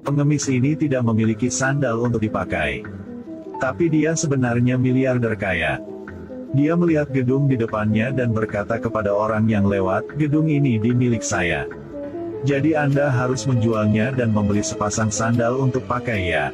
Pengemis ini tidak memiliki sandal untuk dipakai. Tapi dia sebenarnya miliarder kaya. Dia melihat gedung di depannya dan berkata kepada orang yang lewat, "Gedung ini milik saya. Jadi Anda harus menjualnya dan membeli sepasang sandal untuk pakai ya."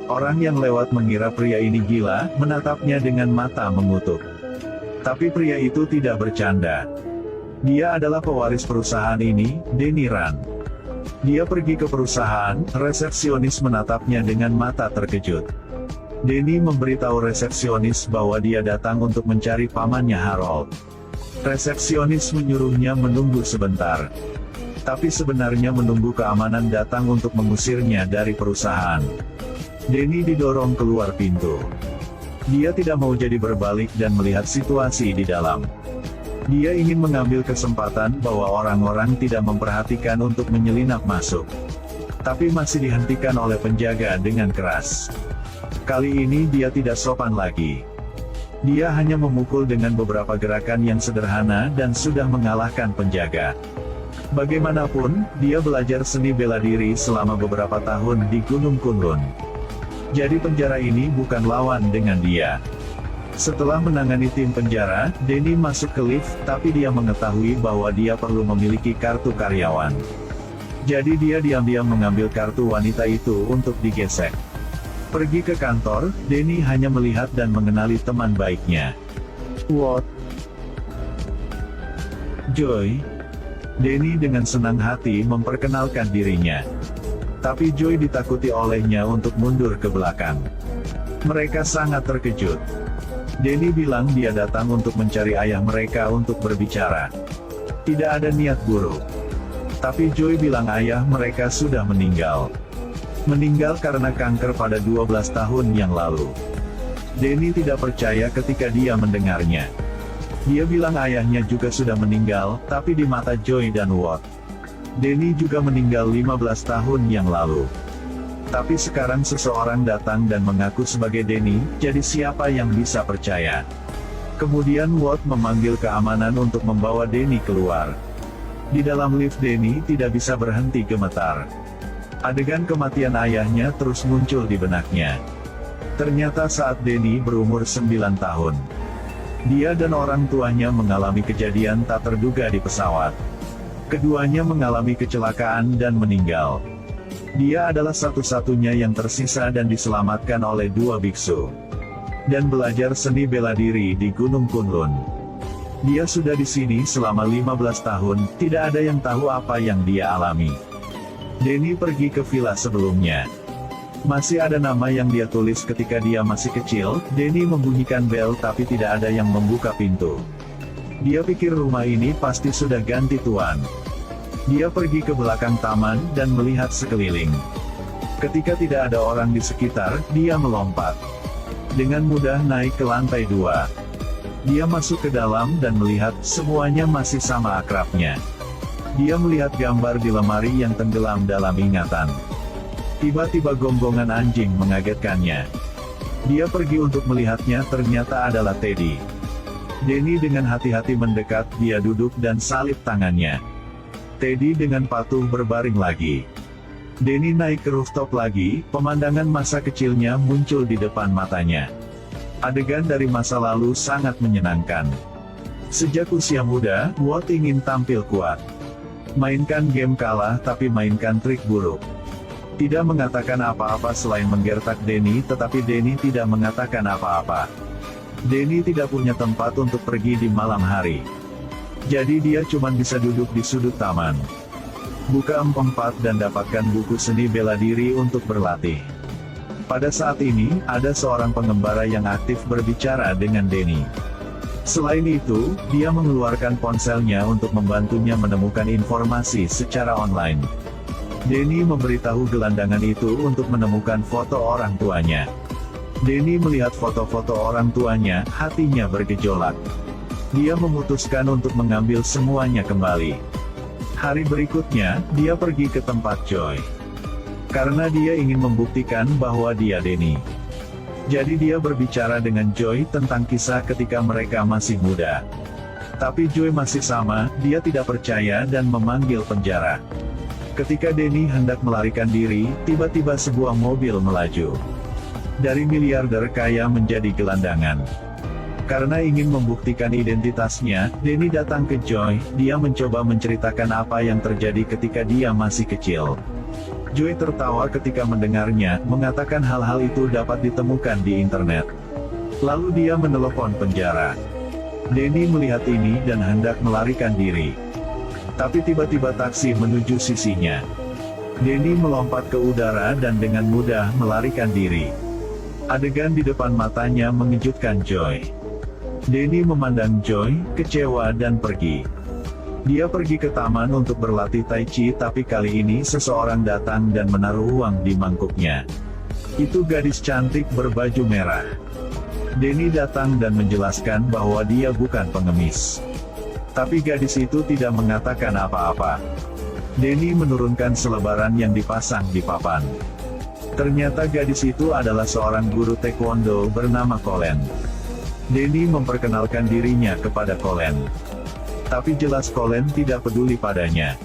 Orang yang lewat mengira pria ini gila, menatapnya dengan mata mengutuk. Tapi pria itu tidak bercanda. Dia adalah pewaris perusahaan ini, Denny Rand. Dia pergi ke perusahaan, resepsionis menatapnya dengan mata terkejut. Denny memberitahu resepsionis bahwa dia datang untuk mencari pamannya Harold. Resepsionis menyuruhnya menunggu sebentar. Tapi sebenarnya menunggu keamanan datang untuk mengusirnya dari perusahaan. Denny didorong keluar pintu. Dia tidak mau jadi berbalik dan melihat situasi di dalam. Dia ingin mengambil kesempatan bahwa orang-orang tidak memperhatikan untuk menyelinap masuk. Tapi masih dihentikan oleh penjaga dengan keras. Kali ini dia tidak sopan lagi. Dia hanya memukul dengan beberapa gerakan yang sederhana dan sudah mengalahkan penjaga. Bagaimanapun, dia belajar seni bela diri selama beberapa tahun di Gunung Kunlun. Jadi penjara ini bukan lawan dengan dia. Setelah menangani tim penjara, Denny masuk ke lift, tapi dia mengetahui bahwa dia perlu memiliki kartu karyawan. Jadi dia diam-diam mengambil kartu wanita itu untuk digesek. Pergi ke kantor, Denny hanya melihat dan mengenali teman baiknya. "What? Joy?" Denny dengan senang hati memperkenalkan dirinya. Tapi Joy ditakuti olehnya untuk mundur ke belakang. Mereka sangat terkejut. Denny bilang dia datang untuk mencari ayah mereka untuk berbicara. Tidak ada niat buruk. Tapi Joy bilang ayah mereka sudah meninggal. Meninggal karena kanker pada 12 tahun yang lalu. Denny tidak percaya ketika dia mendengarnya. Dia bilang ayahnya juga sudah meninggal, tapi di mata Joy dan Watt, Denny juga meninggal 15 tahun yang lalu. Tapi sekarang seseorang datang dan mengaku sebagai Denny, jadi siapa yang bisa percaya? Kemudian Watt memanggil keamanan untuk membawa Denny keluar. Di dalam lift Denny tidak bisa berhenti gemetar. Adegan kematian ayahnya terus muncul di benaknya. Ternyata saat Denny berumur 9 tahun. Dia dan orang tuanya mengalami kejadian tak terduga di pesawat. Keduanya mengalami kecelakaan dan meninggal. Dia adalah satu-satunya yang tersisa dan diselamatkan oleh 2 biksu. Dan belajar seni bela diri di Gunung Kunlun. Dia sudah di sini selama 15 tahun, tidak ada yang tahu apa yang dia alami. Denny pergi ke villa sebelumnya. Masih ada nama yang dia tulis ketika dia masih kecil. Denny membunyikan bel tapi tidak ada yang membuka pintu. Dia pikir rumah ini pasti sudah ganti tuan. Dia pergi ke belakang taman dan melihat sekeliling. Ketika tidak ada orang di sekitar, dia melompat. Dengan mudah naik ke lantai 2. Dia masuk ke dalam dan melihat semuanya masih sama akrabnya. Dia melihat gambar di lemari yang tenggelam dalam ingatan. Tiba-tiba gonggongan anjing mengagetkannya. Dia pergi untuk melihatnya, ternyata adalah Teddy. Denny dengan hati-hati mendekat, dia duduk dan salib tangannya. Teddy dengan patuh berbaring lagi. Denny naik ke rooftop lagi, pemandangan masa kecilnya muncul di depan matanya. Adegan dari masa lalu sangat menyenangkan. Sejak usia muda, Watt ingin tampil kuat. Mainkan game kalah tapi mainkan trik buruk. Tidak mengatakan apa-apa selain menggertak Denny, tetapi Denny tidak mengatakan apa-apa. Denny tidak punya tempat untuk pergi di malam hari. Jadi dia cuma bisa duduk di sudut taman. Buka MP4 dan dapatkan buku seni bela diri untuk berlatih. Pada saat ini, ada seorang pengembara yang aktif berbicara dengan Denny. Selain itu, dia mengeluarkan ponselnya untuk membantunya menemukan informasi secara online. Denny memberitahu gelandangan itu untuk menemukan foto orang tuanya. Denny melihat foto-foto orang tuanya, hatinya bergejolak. Dia memutuskan untuk mengambil semuanya kembali. Hari berikutnya, dia pergi ke tempat Joy. Karena dia ingin membuktikan bahwa dia Denny. Jadi dia berbicara dengan Joy tentang kisah ketika mereka masih muda. Tapi Joy masih sama, dia tidak percaya dan memanggil penjara. Ketika Denny hendak melarikan diri, tiba-tiba sebuah mobil melaju. Dari miliarder kaya menjadi gelandangan. Karena ingin membuktikan identitasnya, Denny datang ke Joy. Dia mencoba menceritakan apa yang terjadi ketika dia masih kecil. Joy tertawa ketika mendengarnya, mengatakan hal-hal itu dapat ditemukan di internet. Lalu dia menelepon penjara. Denny melihat ini dan hendak melarikan diri. Tapi tiba-tiba taksi menuju sisinya. Denny melompat ke udara dan dengan mudah melarikan diri. Adegan di depan matanya mengejutkan Joy. Denny memandang Joy, kecewa dan pergi. Dia pergi ke taman untuk berlatih tai chi, tapi kali ini seseorang datang dan menaruh uang di mangkuknya. Itu gadis cantik berbaju merah. Denny datang dan menjelaskan bahwa dia bukan pengemis. Tapi gadis itu tidak mengatakan apa-apa. Denny menurunkan selebaran yang dipasang di papan. Ternyata gadis itu adalah seorang guru taekwondo bernama Colin. Denny memperkenalkan dirinya kepada Colin. Tapi jelas Colin tidak peduli padanya.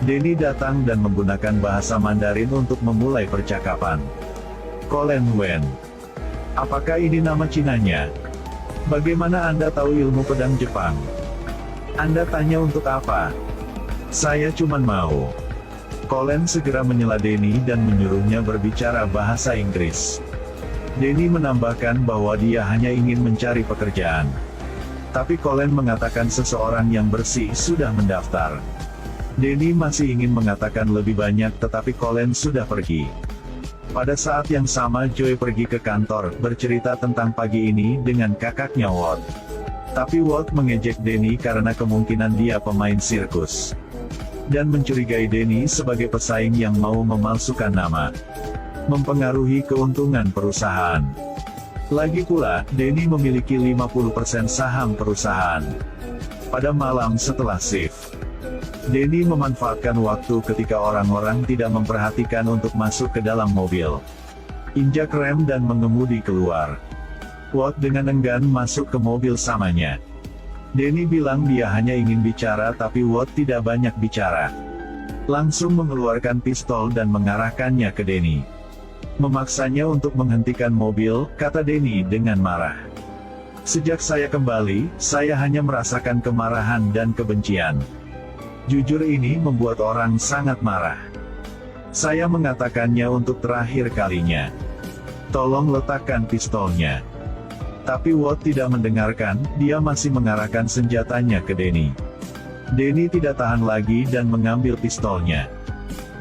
Denny datang dan menggunakan bahasa Mandarin untuk memulai percakapan. Colin Wen. Apakah ini nama Cinanya? Bagaimana Anda tahu ilmu pedang Jepang? Anda tanya untuk apa? Saya cuman mau. Colin segera menyela Denny dan menyuruhnya berbicara bahasa Inggris. Denny menambahkan bahwa dia hanya ingin mencari pekerjaan. Tapi Colin mengatakan seseorang yang bersih sudah mendaftar. Denny masih ingin mengatakan lebih banyak tetapi Colin sudah pergi. Pada saat yang sama Joy pergi ke kantor, bercerita tentang pagi ini dengan kakaknya Walt. Tapi Walt mengejek Denny karena kemungkinan dia pemain sirkus. Dan mencurigai Denny sebagai pesaing yang mau memalsukan nama. Mempengaruhi keuntungan perusahaan. Lagi pula, Denny memiliki 50% saham perusahaan. Pada malam setelah shift, Denny memanfaatkan waktu ketika orang-orang tidak memperhatikan untuk masuk ke dalam mobil. Injak rem dan mengemudi keluar. Walt dengan enggan masuk ke mobil samanya. Denny bilang dia hanya ingin bicara tapi Walt tidak banyak bicara. Langsung mengeluarkan pistol dan mengarahkannya ke Denny. Memaksanya untuk menghentikan mobil, kata Denny dengan marah. Sejak saya kembali, saya hanya merasakan kemarahan dan kebencian. Jujur ini membuat orang sangat marah. Saya mengatakannya untuk terakhir kalinya. Tolong letakkan pistolnya. Tapi Walt tidak mendengarkan, dia masih mengarahkan senjatanya ke Denny. Denny tidak tahan lagi dan mengambil pistolnya.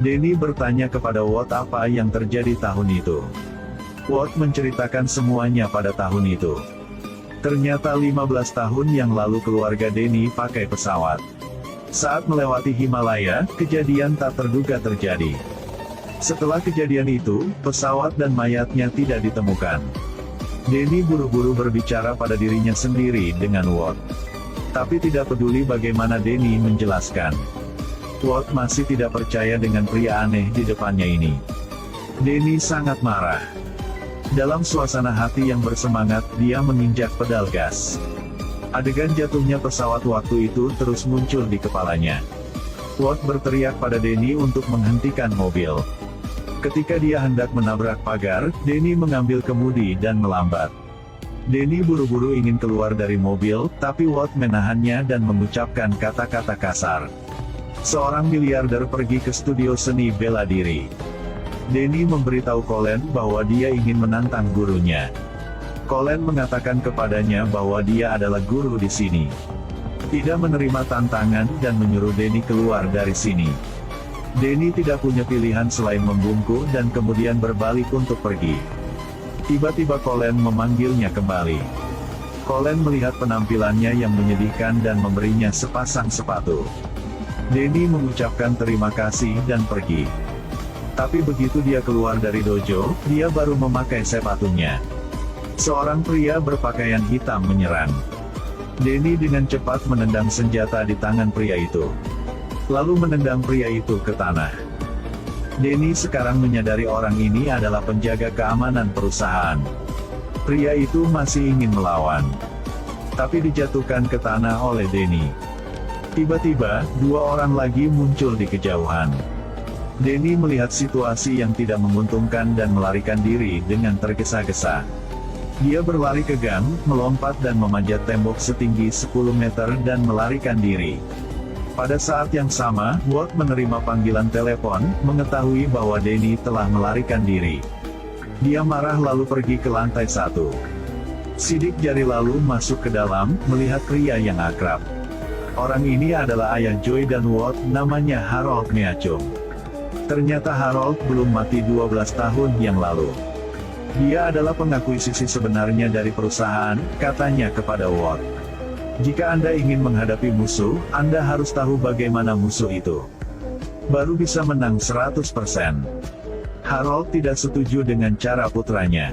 Denny bertanya kepada Walt apa yang terjadi tahun itu. Walt menceritakan semuanya pada tahun itu. Ternyata 15 tahun yang lalu keluarga Denny pakai pesawat. Saat melewati Himalaya, kejadian tak terduga terjadi. Setelah kejadian itu, pesawat dan mayatnya tidak ditemukan. Denny buru-buru berbicara pada dirinya sendiri dengan Walt. Tapi tidak peduli bagaimana Denny menjelaskan. Walt masih tidak percaya dengan pria aneh di depannya ini. Denny sangat marah. Dalam suasana hati yang bersemangat, dia menginjak pedal gas. Adegan jatuhnya pesawat waktu itu terus muncul di kepalanya. Walt berteriak pada Denny untuk menghentikan mobil. Ketika dia hendak menabrak pagar, Denny mengambil kemudi dan melambat. Denny buru-buru ingin keluar dari mobil, tapi Walt menahannya dan mengucapkan kata-kata kasar. Seorang miliarder pergi ke studio seni bela diri. Denny memberitahu Colin bahwa dia ingin menantang gurunya. Colin mengatakan kepadanya bahwa dia adalah guru di sini. Tidak menerima tantangan dan menyuruh Denny keluar dari sini. Denny tidak punya pilihan selain membungkuk dan kemudian berbalik untuk pergi. Tiba-tiba Colin memanggilnya kembali. Colin melihat penampilannya yang menyedihkan dan memberinya sepasang sepatu. Denny mengucapkan terima kasih dan pergi. Tapi begitu dia keluar dari dojo, dia baru memakai sepatunya. Seorang pria berpakaian hitam menyerang. Denny dengan cepat menendang senjata di tangan pria itu. Lalu menendang pria itu ke tanah. Denny sekarang menyadari orang ini adalah penjaga keamanan perusahaan. Pria itu masih ingin melawan. Tapi dijatuhkan ke tanah oleh Denny. Tiba-tiba, dua orang lagi muncul di kejauhan. Denny melihat situasi yang tidak menguntungkan dan melarikan diri dengan tergesa-gesa. Dia berlari ke gang, melompat dan memanjat tembok setinggi 10 meter dan melarikan diri. Pada saat yang sama, Ward menerima panggilan telepon, mengetahui bahwa Denny telah melarikan diri. Dia marah lalu pergi ke lantai 1. Sidik jari lalu masuk ke dalam, melihat pria yang akrab. Orang ini adalah ayah Joy dan Ward, namanya Harold Meachum. Ternyata Harold belum mati 12 tahun yang lalu. Dia adalah pengakuisisi sebenarnya dari perusahaan, katanya kepada Ward. Jika Anda ingin menghadapi musuh, Anda harus tahu bagaimana musuh itu. Baru bisa menang 100%. Harold tidak setuju dengan cara putranya.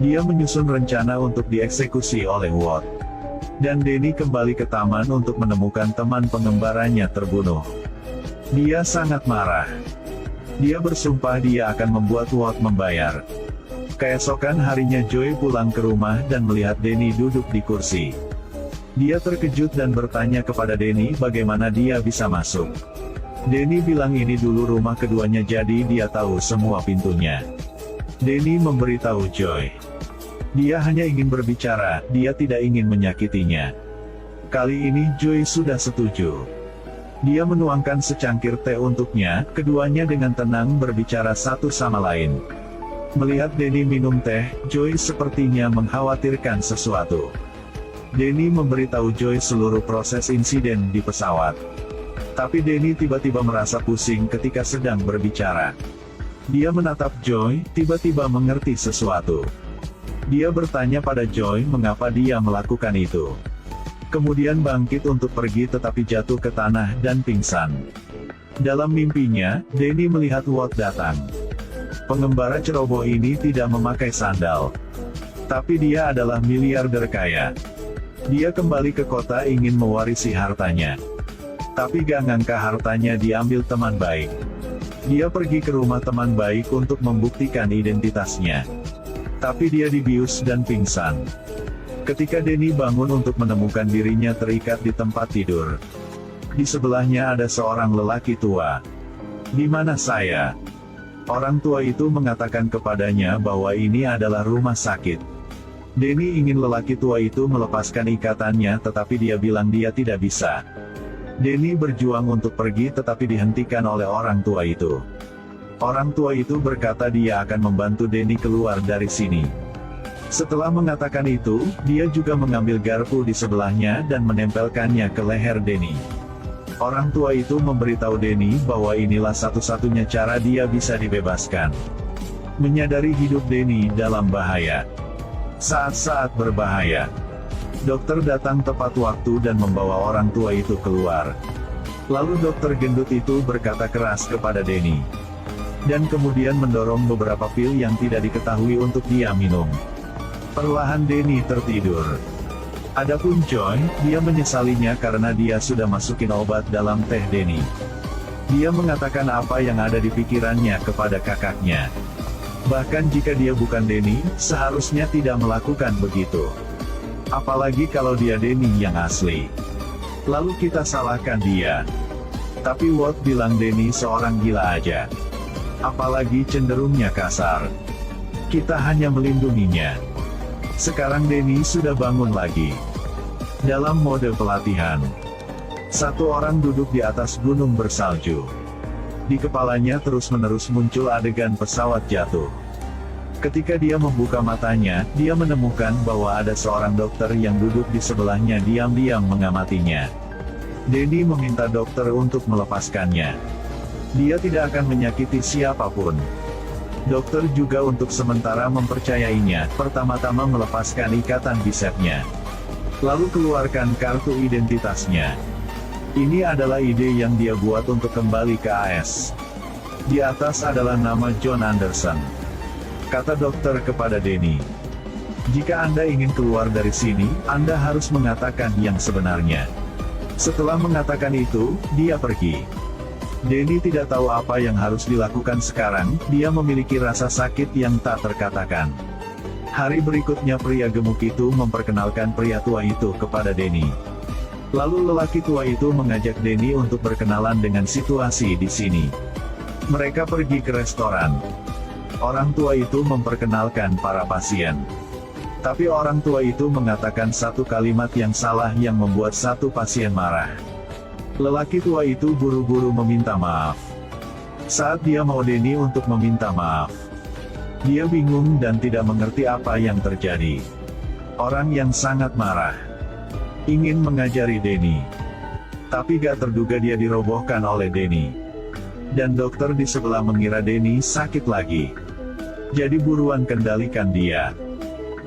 Dia menyusun rencana untuk dieksekusi oleh Ward. Dan Denny kembali ke taman untuk menemukan teman pengembaranya terbunuh. Dia sangat marah. Dia bersumpah dia akan membuat Ward membayar. Keesokan harinya Joy pulang ke rumah dan melihat Denny duduk di kursi. Dia terkejut dan bertanya kepada Denny bagaimana dia bisa masuk. Denny bilang ini dulu rumah keduanya jadi dia tahu semua pintunya. Denny memberitahu Joy. Dia hanya ingin berbicara, dia tidak ingin menyakitinya. Kali ini Joy sudah setuju. Dia menuangkan secangkir teh untuknya, keduanya dengan tenang berbicara satu sama lain. Melihat Denny minum teh, Joy sepertinya mengkhawatirkan sesuatu. Denny memberitahu Joy seluruh proses insiden di pesawat. Tapi Denny tiba-tiba merasa pusing ketika sedang berbicara. Dia menatap Joy, tiba-tiba mengerti sesuatu. Dia bertanya pada Joy mengapa dia melakukan itu. Kemudian bangkit untuk pergi tetapi jatuh ke tanah dan pingsan. Dalam mimpinya, Denny melihat Ward datang. Pengembara ceroboh ini tidak memakai sandal. Tapi dia adalah miliarder kaya. Dia kembali ke kota ingin mewarisi hartanya. Tapi gak ngangka hartanya diambil teman baik. Dia pergi ke rumah teman baik untuk membuktikan identitasnya. Tapi dia dibius dan pingsan. Ketika Denny bangun untuk menemukan dirinya terikat di tempat tidur. Di sebelahnya ada seorang lelaki tua. "Di mana saya?" Orang tua itu mengatakan kepadanya bahwa ini adalah rumah sakit. Denny ingin lelaki tua itu melepaskan ikatannya tetapi dia bilang dia tidak bisa. Denny berjuang untuk pergi tetapi dihentikan oleh orang tua itu. Orang tua itu berkata dia akan membantu Denny keluar dari sini. Setelah mengatakan itu, dia juga mengambil garpu di sebelahnya dan menempelkannya ke leher Denny. Orang tua itu memberitahu Denny bahwa inilah satu-satunya cara dia bisa dibebaskan. Menyadari hidup Denny dalam bahaya. Saat-saat berbahaya. Dokter datang tepat waktu dan membawa orang tua itu keluar. Lalu dokter gendut itu berkata keras kepada Denny. Dan kemudian mendorong beberapa pil yang tidak diketahui untuk dia minum. Perlahan Denny tertidur. Adapun Joy, dia menyesalinya karena dia sudah masukin obat dalam teh Denny. Dia mengatakan apa yang ada di pikirannya kepada kakaknya. Bahkan jika dia bukan Denny, seharusnya tidak melakukan begitu. Apalagi kalau dia Denny yang asli. Lalu kita salahkan dia. Tapi Ward bilang Denny seorang gila aja. Apalagi cenderungnya kasar. Kita hanya melindunginya. Sekarang Denny sudah bangun lagi. Dalam mode pelatihan. Satu orang duduk di atas gunung bersalju. Di kepalanya terus-menerus muncul adegan pesawat jatuh. Ketika dia membuka matanya, dia menemukan bahwa ada seorang dokter yang duduk di sebelahnya diam-diam mengamatinya. Denny meminta dokter untuk melepaskannya. Dia tidak akan menyakiti siapapun. Dokter juga untuk sementara mempercayainya, pertama-tama melepaskan ikatan bisepnya. Lalu keluarkan kartu identitasnya. Ini adalah ide yang dia buat untuk kembali ke AS. Di atas adalah nama John Anderson. Kata dokter kepada Denny. Jika Anda ingin keluar dari sini, Anda harus mengatakan yang sebenarnya. Setelah mengatakan itu, dia pergi. Denny tidak tahu apa yang harus dilakukan sekarang, dia memiliki rasa sakit yang tak terkatakan. Hari berikutnya pria gemuk itu memperkenalkan pria tua itu kepada Denny. Lalu lelaki tua itu mengajak Denny untuk berkenalan dengan situasi di sini. Mereka pergi ke restoran. Orang tua itu memperkenalkan para pasien. Tapi orang tua itu mengatakan satu kalimat yang salah yang membuat satu pasien marah. Lelaki tua itu buru-buru meminta maaf. Saat dia mau Denny untuk meminta maaf, dia bingung dan tidak mengerti apa yang terjadi. Orang yang sangat marah ingin mengajari Denny. Tapi gak terduga dia dirobohkan oleh Denny. Dan dokter di sebelah mengira Denny sakit lagi. Jadi buruan kendalikan dia.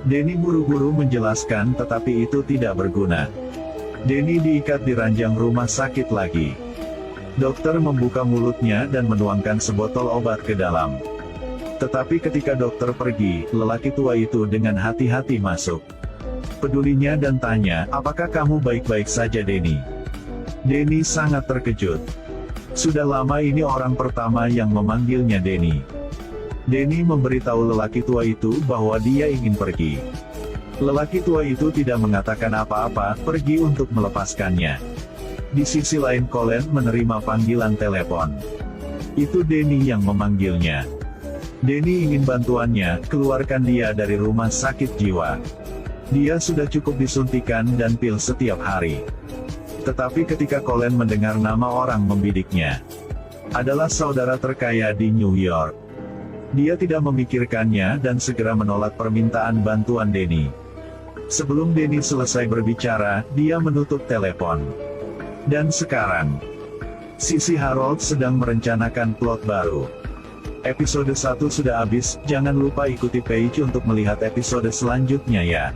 Denny buru-buru menjelaskan tetapi itu tidak berguna. Denny diikat di ranjang rumah sakit lagi. Dokter membuka mulutnya dan menuangkan sebotol obat ke dalam. Tetapi ketika dokter pergi, lelaki tua itu dengan hati-hati masuk. Pedulinya dan tanya, apakah kamu baik-baik saja Denny? Denny sangat terkejut. Sudah lama ini orang pertama yang memanggilnya Denny. Denny memberitahu lelaki tua itu bahwa dia ingin pergi. Lelaki tua itu tidak mengatakan apa-apa, pergi untuk melepaskannya. Di sisi lain Colin menerima panggilan telepon. Itu Denny yang memanggilnya. Denny ingin bantuannya, keluarkan dia dari rumah sakit jiwa. Dia sudah cukup disuntikan dan pil setiap hari. Tetapi ketika Colin mendengar nama orang membidiknya, adalah saudara terkaya di New York, dia tidak memikirkannya dan segera menolak permintaan bantuan Denny. Sebelum Denny selesai berbicara, dia menutup telepon. Dan sekarang, Sisi Harold sedang merencanakan plot baru. Episode 1 sudah habis, jangan lupa ikuti page untuk melihat episode selanjutnya ya.